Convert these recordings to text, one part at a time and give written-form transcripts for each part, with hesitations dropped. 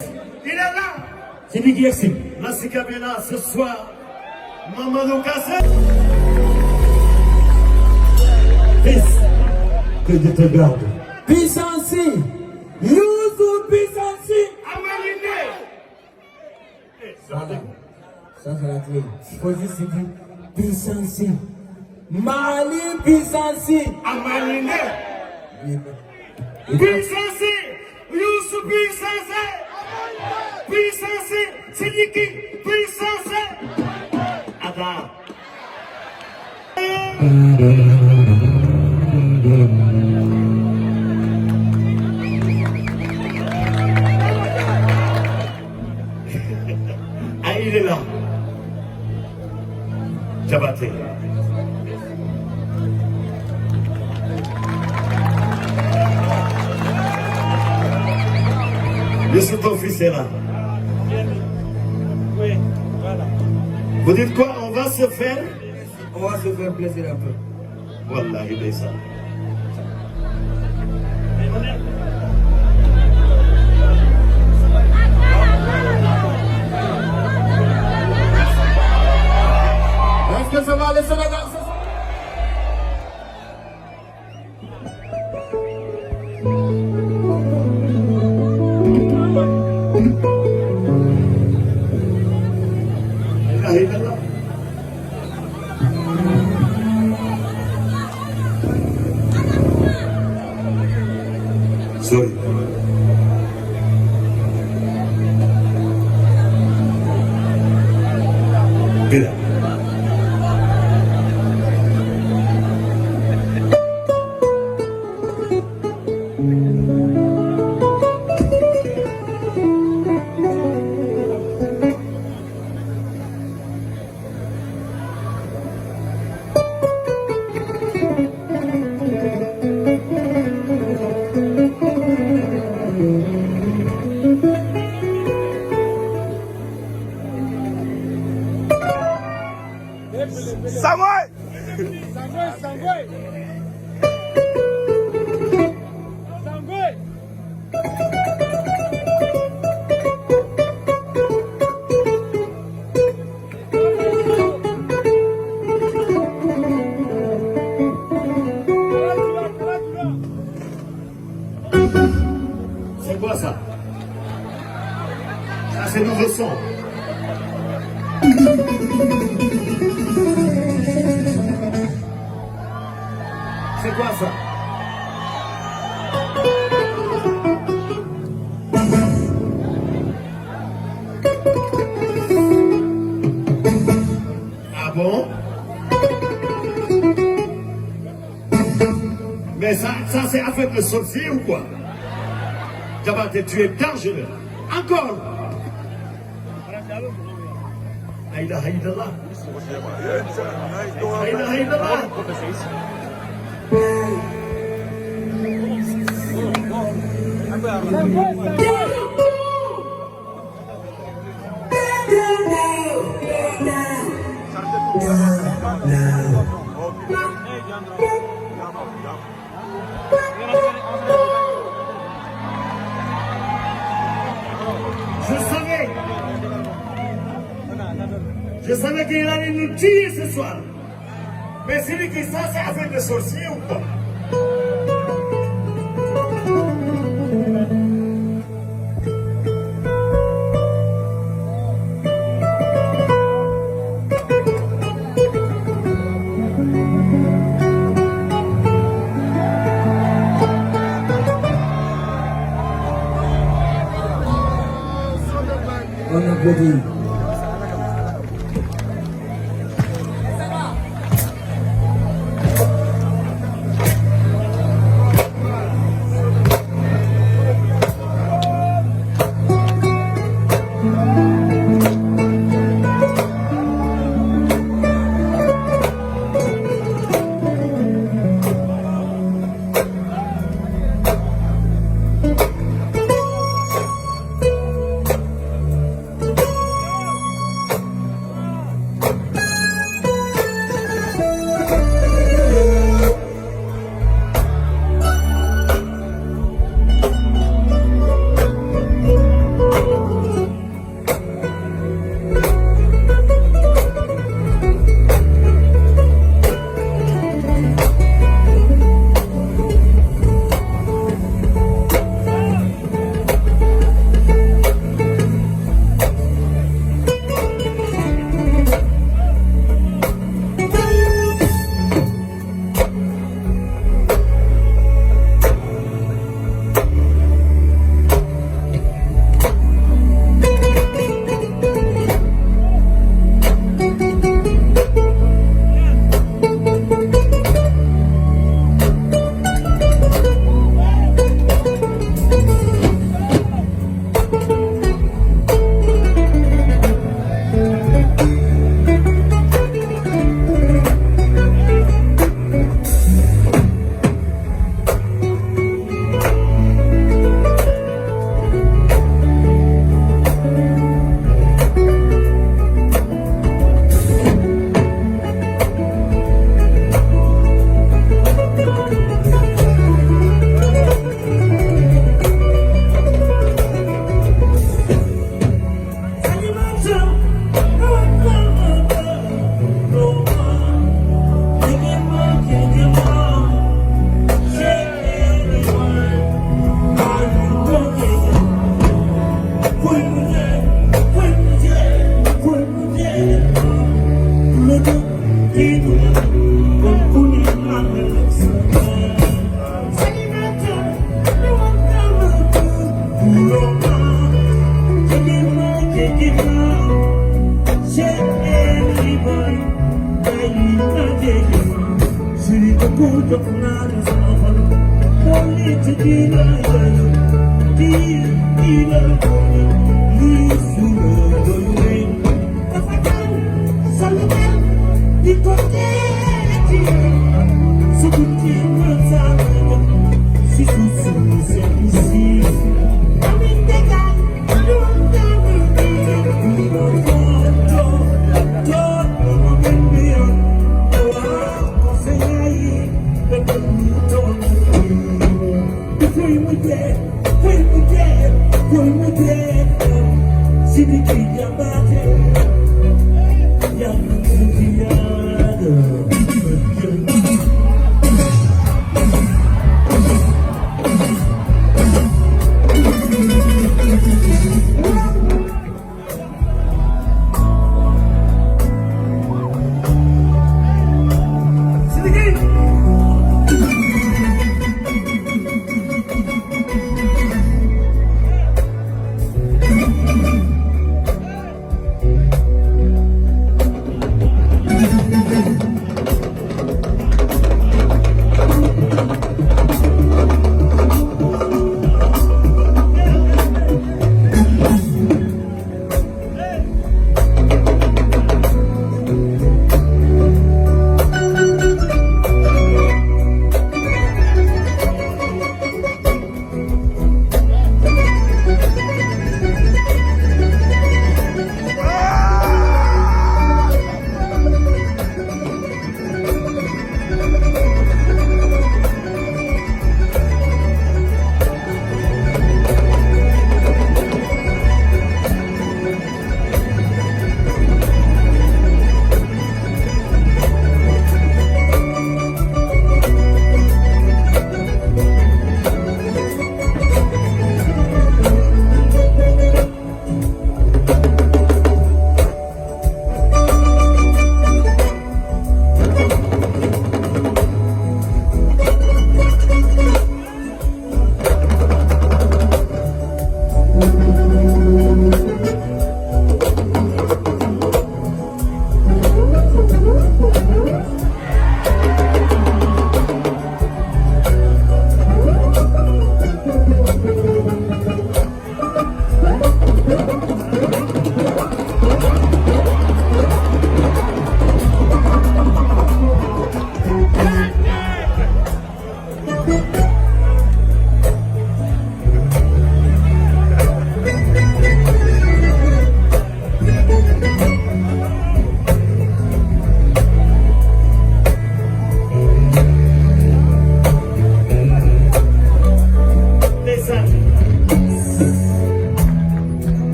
Il est là. C'est lui qui explique. Massika est là ce soir. Mamadou Kassé. Fils, que Dieu te garde. Puissance, Youssou puissance. Amaline. Voilà, ça c'est la clé. Position puissance. Mali puissance. Amaline. Puissance. Youssou puissance. Puissance. Sidiki puissance. Ada. Ah, il est là. Jabaté. Je suis ton fils est là. Oui, voilà. Vous dites quoi? On va se faire? On va se faire plaisir un peu. Voilà, il est ça. Est-ce que ça va aller Sénégal? Ah, il est là. Sorry. Bila. Samuel! C'est quoi ça? Ça, c'est nouveau son. C'est quoi ça? Ah bon? Mais ça c'est affaire de sorcier ou quoi? Jabaté, tu es dangereux. Encore! Aïda, aïda, aïda, aïda. Je savais qu'il allait nous tuer ce soir. Mais c'est lui qui ça, c'est affaire de sorcier ou quoi? On applaudit.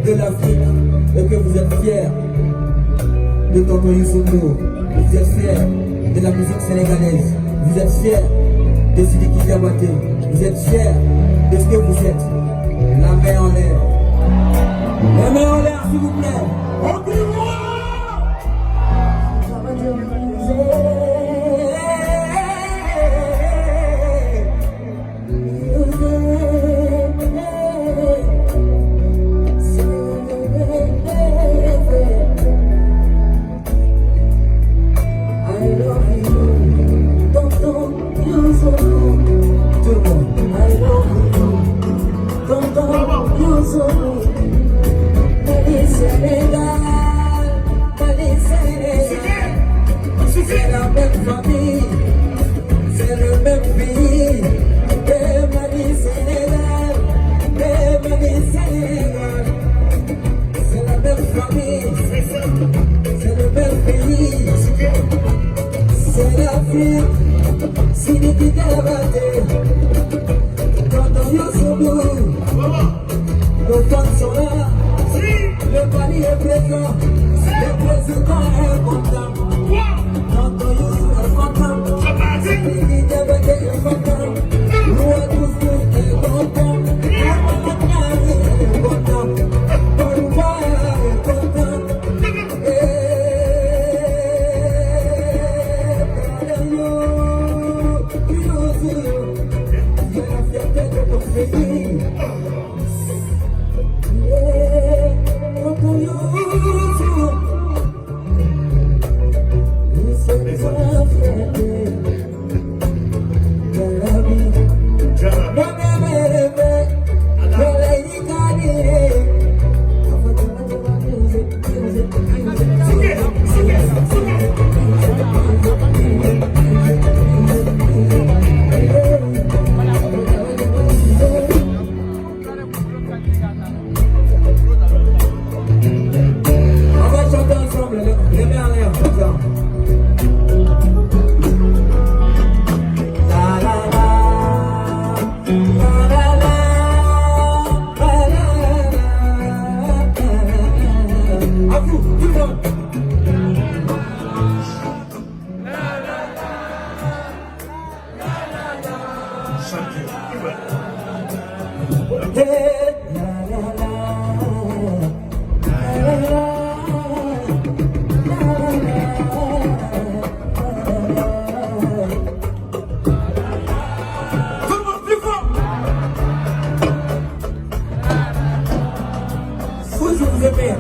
de l'Afrique et que vous êtes fiers de Tonton Youssou Ndour, vous êtes fiers de la musique sénégalaise, vous êtes fiers de Sidiki Diabaté, vous êtes fiers de ce que vous êtes. La main en l'air. La main en l'air, s'il vous plaît. Sidiki Diabaté, Tonton Youssou Ndour, nos fans sont là, le panier est présent, le président est content, Tonton Youssou est content, Sidiki Diabaté est content, nous à tous est content, Amadou est content, Paul est content. monde.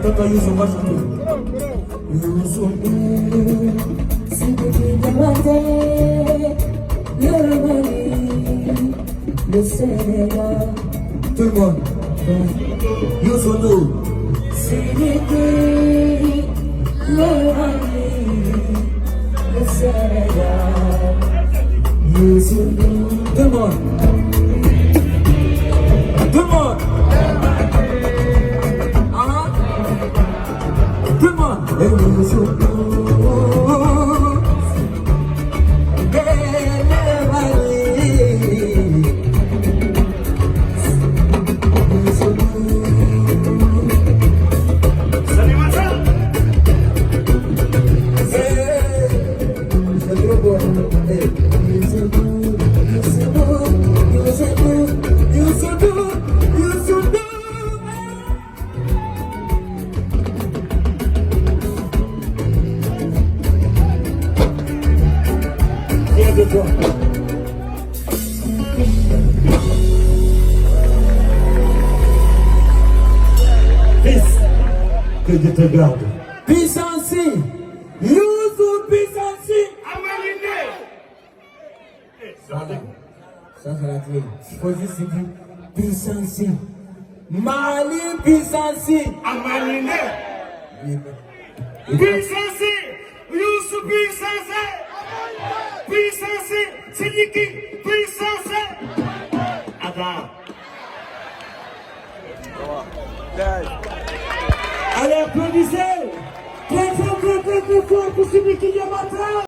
Tonton Youssou, va chanter. Youssou, c'est depuis le matin, le Mali, le Sénégal. Tout le monde. Youssou, c'est depuis le Mali, le Sénégal. Youssou, tout le monde. Tout le monde. Fils, que Dieu te garde. Puissance, Youssou puissance. Ça c'est la clé. Il faut juste dire puissance. Mali puissance. Amaline. Puissance. Youssou puissance. Puissance. Sidiki puissance. Ada. Allez, applaudissez. Très fort pour celui qui vient maintenant.